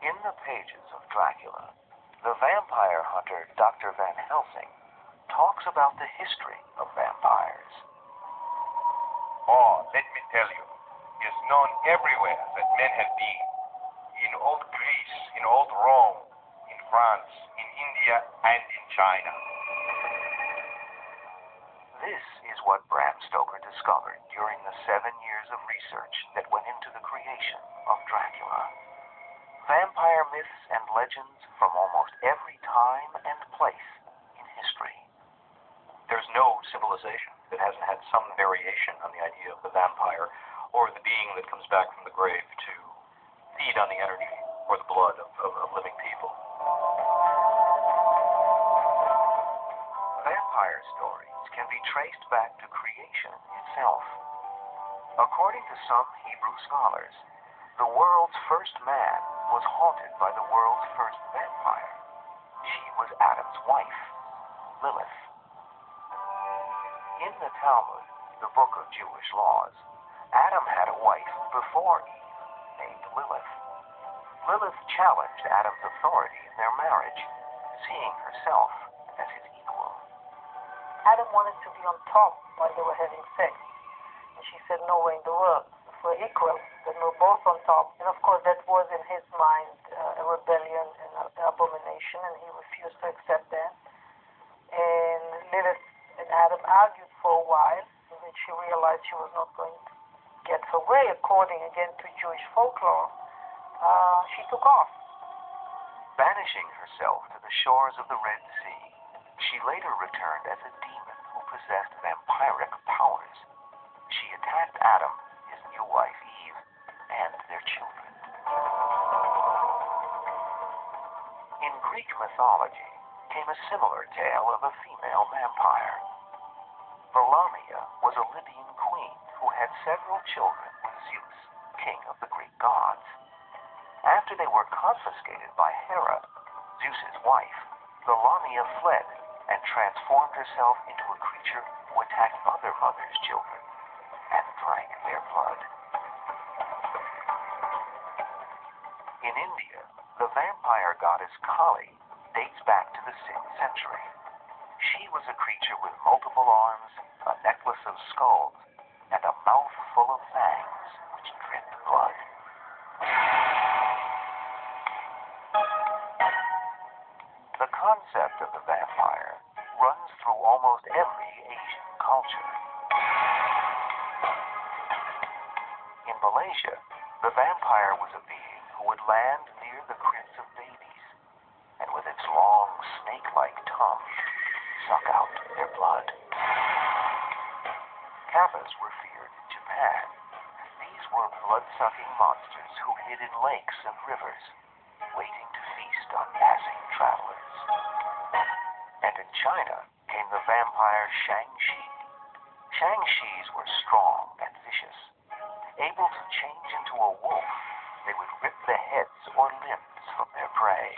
In the pages of Dracula, the vampire hunter Dr. Van Helsing talks about the history of vampires. Oh, let me tell you, it's known everywhere that men have been. In old Greece, in old Rome, in France, in India, and in China. This is what Bram Stoker discovered during the 7 years of research that went into the creation of Dracula. Vampire myths and legends from almost every time and place in history. There's no civilization that hasn't had some variation on the idea of the vampire or the being that comes back from the grave to feed on the energy or the blood of living people. Vampire stories can be traced back to creation itself. According to some Hebrew scholars, the world's first man was haunted by the world's first vampire. She was Adam's wife, Lilith. In the Talmud, the book of Jewish laws, Adam had a wife before Eve, named Lilith. Lilith challenged Adam's authority in their marriage, seeing herself as his equal. Adam wanted to be on top while they were having sex. And she said, no way in the world. If we're equal, then we're both on top. And of course, that was in his mind a rebellion and an abomination, and he refused to accept that. And Lilith and Adam argued for a while, and then she realized she was not going to get her way, according again to Jewish folklore. She took off. Banishing herself to the shores of the Red Sea, she later returned as a demon who possessed vampiric powers. She attacked Adam, his new wife Eve, and their children. In Greek mythology came a similar tale of a female vampire. Lamia was a Libyan queen who had several children with Zeus, king of the Greek gods. After they were confiscated by Hera, Zeus's wife, Lamia fled and transformed herself into a creature who attacked other mothers' children and drank their blood. In India, the vampire goddess Kali dates back to the 6th century. She was a creature with multiple arms, a necklace of skulls, and a mouth full of fangs which dripped blood. The concept of the vampire runs through almost every Asian culture. In Malaysia, the vampire was a being who would land near the cribs of babies, and with its long, snake-like tongue, suck out their blood. Kappas were feared in Japan. These were blood-sucking monsters who hid in lakes and rivers, waiting to feast on passing travelers. And in China came the vampire Shang-Chi. Shang-Chis were strong and vicious. Able to change into a wolf, they would rip the heads or limbs from their prey.